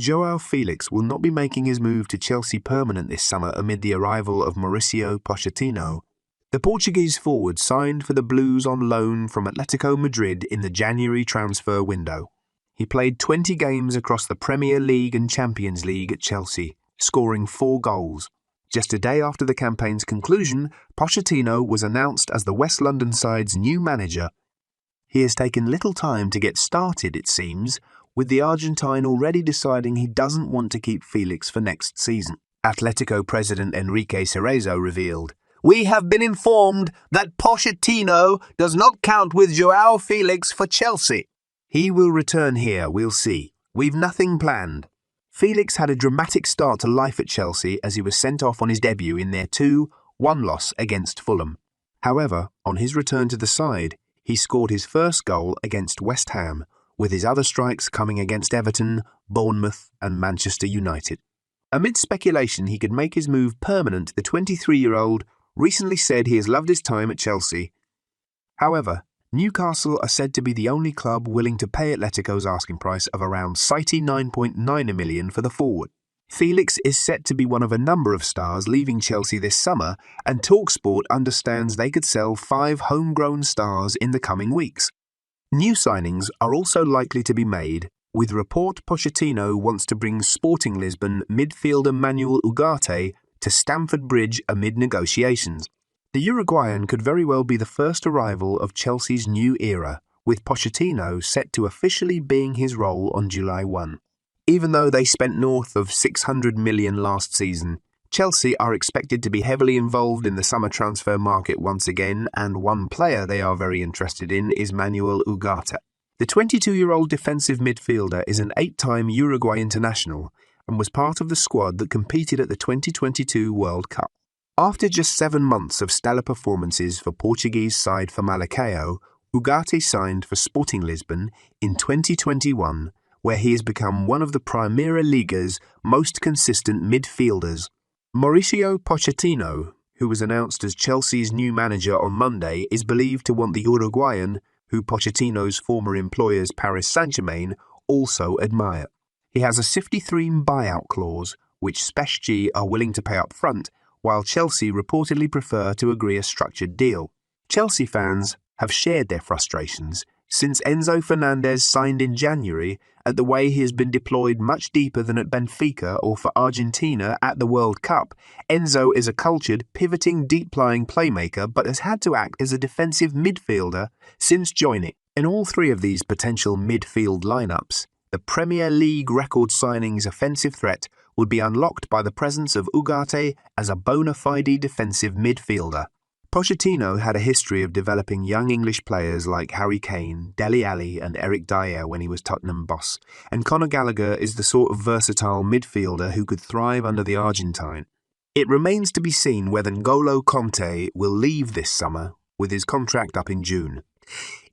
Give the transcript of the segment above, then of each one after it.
Joao Felix will not be making his move to Chelsea permanent this summer amid the arrival of Mauricio Pochettino. The Portuguese forward signed for the Blues on loan from Atletico Madrid in the January transfer window. He played 20 games across the Premier League and Champions League at Chelsea, scoring 4 goals. Just a day after the campaign's conclusion, Pochettino was announced as the West London side's new manager. He has taken little time to get started, it seems, with the Argentine already deciding he doesn't want to keep Felix for next season. Atletico president Enrique Cerezo revealed, "We have been informed that Pochettino does not count with Joao Felix for Chelsea. He will return here, we'll see. We've nothing planned." Felix had a dramatic start to life at Chelsea as he was sent off on his debut in their 2-1 loss against Fulham. However, on his return to the side, he scored his first goal against West Ham, with his other strikes coming against Everton, Bournemouth and Manchester United. Amid speculation he could make his move permanent, the 23-year-old recently said he has loved his time at Chelsea. However, Newcastle are said to be the only club willing to pay Atletico's asking price of around £9.9 million for the forward. Felix is set to be one of a number of stars leaving Chelsea this summer, and TalkSport understands they could sell 5 homegrown stars in the coming weeks. New signings are also likely to be made, with report Pochettino wants to bring Sporting Lisbon midfielder Manuel Ugarte to Stamford Bridge amid negotiations. The Uruguayan could very well be the first arrival of Chelsea's new era, with Pochettino set to officially being his role on July 1. Even though they spent north of $600 million last season, Chelsea are expected to be heavily involved in the summer transfer market once again, and one player they are very interested in is Manuel Ugarte. The 22-year-old defensive midfielder is an 8-time Uruguay international and was part of the squad that competed at the 2022 World Cup. After just 7 months of stellar performances for Portuguese side Famalicão, Ugarte signed for Sporting Lisbon in 2021, where he has become one of the Primeira Liga's most consistent midfielders. Mauricio Pochettino, who was announced as Chelsea's new manager on Monday, is believed to want the Uruguayan, who Pochettino's former employers Paris Saint-Germain also admire. He has a 53 buyout clause, which PSG are willing to pay up front, while Chelsea reportedly prefer to agree a structured deal. Chelsea fans have shared their frustrations since Enzo Fernandez signed in January at the way he has been deployed much deeper than at Benfica or for Argentina at the World Cup. Enzo is a cultured, pivoting, deep-lying playmaker but has had to act as a defensive midfielder since joining. In all 3 of these potential midfield lineups, the Premier League record signing's offensive threat would be unlocked by the presence of Ugarte as a bona fide defensive midfielder. Pochettino had a history of developing young English players like Harry Kane, Dele Alli and Eric Dyer when he was Tottenham boss, and Conor Gallagher is the sort of versatile midfielder who could thrive under the Argentine. It remains to be seen whether N'Golo Kanté will leave this summer, with his contract up in June.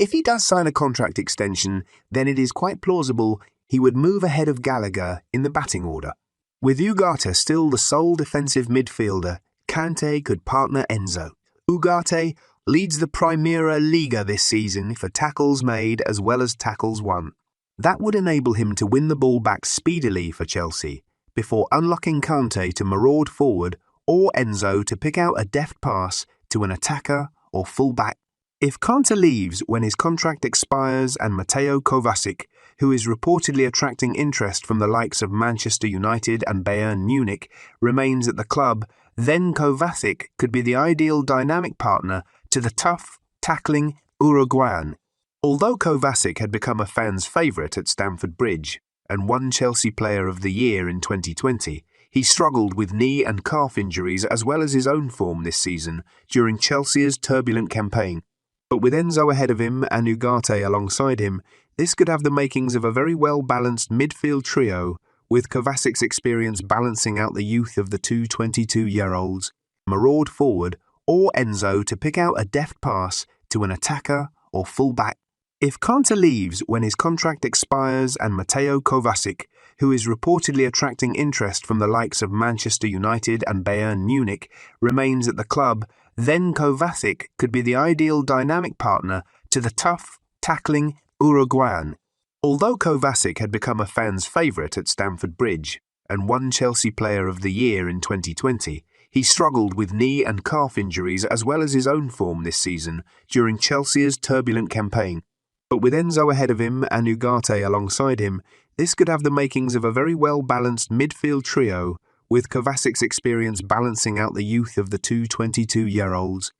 If he does sign a contract extension, then it is quite plausible he would move ahead of Gallagher in the batting order. With Ugarte still the sole defensive midfielder, Kanté could partner Enzo. Ugarte leads the Primeira Liga this season for tackles made as well as tackles won. That would enable him to win the ball back speedily for Chelsea, before unlocking Kanté to maraud forward or Enzo to pick out a deft pass to an attacker or full-back. If Kanté leaves when his contract expires and Mateo Kovacic, who is reportedly attracting interest from the likes of Manchester United and Bayern Munich, remains at the club, then Kovacic could be the ideal dynamic partner to the tough, tackling Uruguayan. Although Kovacic had become a fan's favourite at Stamford Bridge and won Chelsea Player of the Year in 2020, he struggled with knee and calf injuries as well as his own form this season during Chelsea's turbulent campaign. But with Enzo ahead of him and Ugarte alongside him, this could have the makings of a very well-balanced midfield trio, with Kovacic's experience balancing out the youth of the 22-year-olds, maraud forward, or Enzo to pick out a deft pass to an attacker or full-back. If Kanté leaves when his contract expires and Mateo Kovacic, who is reportedly attracting interest from the likes of Manchester United and Bayern Munich, remains at the club, then Kovacic could be the ideal dynamic partner to the tough, tackling Uruguayan. Although Kovacic had become a fan's favourite at Stamford Bridge and won Chelsea Player of the Year in 2020, he struggled with knee and calf injuries as well as his own form this season during Chelsea's turbulent campaign. But with Enzo ahead of him and Ugarte alongside him, this could have the makings of a very well-balanced midfield trio, with Kovacic's experience balancing out the youth of the two 22-year-olds.